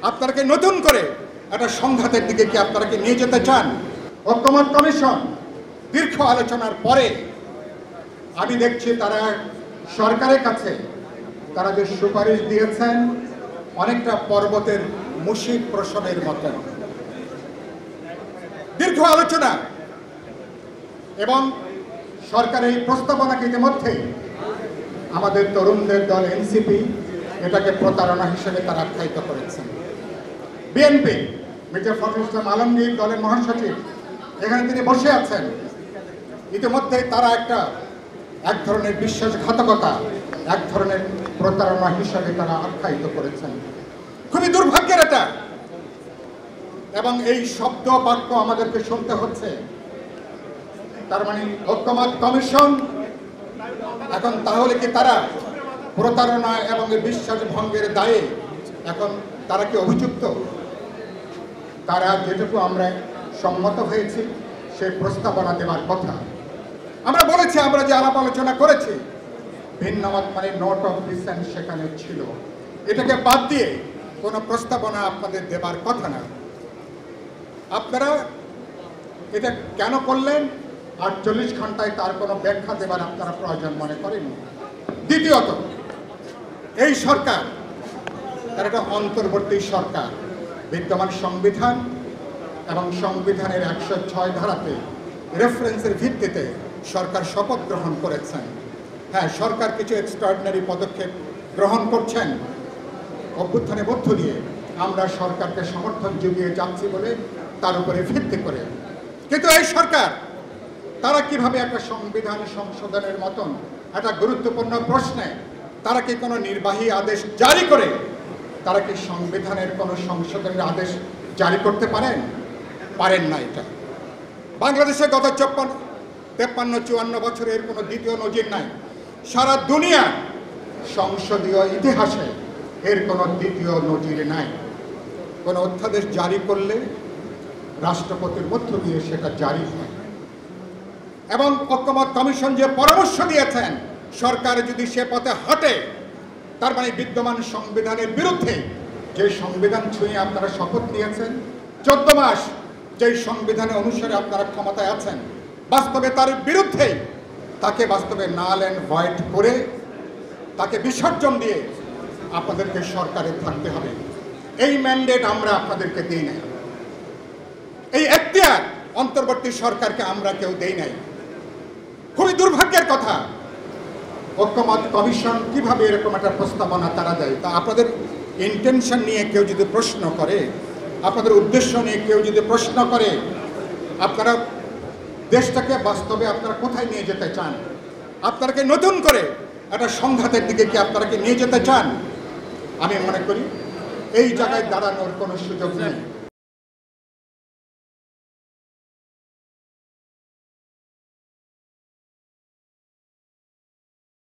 আপনারা কি নতুন করে একটা সংঘাতের দিকে কি আপনারা কি নিয়ে যেতে চান? ঐকমত্য কমিশন দীর্ঘ আলোচনার পরে আমি দেখছি তারা সরকারের কাছে তারা যে সুপারিশ দিয়েছেন অনেকটা পর্বতের মুশিক প্রসবের মতো। দীর্ঘ আলোচনা এবং সরকারের এই প্রস্তাবনাকে ইতিমধ্যে আমাদের তরুণদের দল এনসিপি এটাকে প্রতারণা হিসেবে তারা আখ্যায়িত করেছেন। বিএনপি মির্জা ফখরুল ইসলাম আলমগীর দলের মহাসচিব এখানে তিনি বসে আছেন, ইতিমধ্যে তারা এক ধরনের বিশ্বাসঘাতকতা, এক ধরনের প্রতারণা হিসেবে তারা আখ্যায়িত করেছেন। খুবই দুর্ভাগ্যের এটা, এবং এই শব্দ বাক্য আমাদেরকে শুনতে হচ্ছে। তার মানে ঐকমত্য কমিশন এখন তাহলে কি তারা প্রতারণা এবং বিশ্বাস ভঙ্গের দায়ে এখন তারা কি অভিযুক্ত? তারা যেটুকু আমরা সম্মত হয়েছি সেই প্রস্তাবনা দেওয়ার কথা আমরা বলেছি, আমরা যে আলাপ আলোচনা করেছি ভিন্নমত মানে নোট অফ ডিসেন্ট সেখানে ছিল। এটাকে বাদ দিয়ে কোনো প্রস্তাবনা আপনাদের দেবার কথা না। আপনারা এটা কেন করলেন 48 ঘন্টায় তার কোনো ব্যাখ্যা দেবার আপনারা প্রয়োজন মনে করেন। দ্বিতীয়ত, এই সরকার তার একটা অন্তর্বর্তী সরকার, বিদ্যমান সংবিধান এবং সংবিধানের 106 ধারাতে রেফারেন্সের ভিত্তিতে সরকার শপথ গ্রহণ করেছেন। হ্যাঁ, সরকার কিছু এক্সট্রাঅর্ডিনারি পদক্ষেপ গ্রহণ করছেন অভ্যুত্থানের মধ্য দিয়ে, আমরা সরকারকে সমর্থন জুগিয়ে যাচ্ছি বলে তার উপরে ভিত্তি করে। কিন্তু এই সরকার তারা কিভাবে একটা সংবিধান সংশোধনের মতন একটা গুরুত্বপূর্ণ প্রশ্নে তারা কি কোনো নির্বাহী আদেশ জারি করে তারা কি সংবিধানের কোনো সংশোধনের আদেশ জারি করতে পারেন না। এটা বাংলাদেশে গত 53-54 বছরের কোনো দ্বিতীয় নজির নাই। সারা দুনিয়া সংসদীয় ইতিহাসে এর কোনো দ্বিতীয় নজির নাই। কোনো অধ্যাদেশ জারি করলে রাষ্ট্রপতির মধ্য দিয়ে সেটা জারি হয়, এবং ঐকমত্য কমিশন যে পরামর্শ দিয়েছেন সরকার যদি সে পথে হাঁটে তার মানে বিদ্যমান সংবিধানের বিরুদ্ধে, যে সংবিধান ছুঁয়ে আপনারা শপথ নিয়েছেন 14 মাস, যেই সংবিধানের অনুসারে আপনারা ক্ষমতায় আছেন, বাস্তবে তার বিরুদ্ধে তাকে বাস্তবে নাল অ্যান্ড ভয়েড করে তাকে বিসর্জন দিয়ে আপনাদেরকে সরকারে থাকতে হবে। এই ম্যান্ডেট আমরা আপনাদেরকে দিই নাই, এই এখতিয়ার অন্তর্বর্তী সরকারকে আমরা কেউ দেই নাই। খুবই দুর্ভাগ্যের কথা, ঐকমত্য কমিশন কিভাবে এরকম একটা প্রস্তাবনা তারা দেয়। তা আপনাদের ইন্টেনশন নিয়ে কেউ যদি প্রশ্ন করে, আপনাদের উদ্দেশ্য নিয়ে কেউ যদি প্রশ্ন করে, আপনারা দেশটাকে বাস্তবে আপনারা কোথায় নিয়ে যেতে চান? আপনারা কি নতুন করে একটা সংঘাতের দিকে কি আপনারা কি নিয়ে যেতে চান? আমি মনে করি এই জায়গায় দাঁড়ানোর কোনো সুযোগ নেই।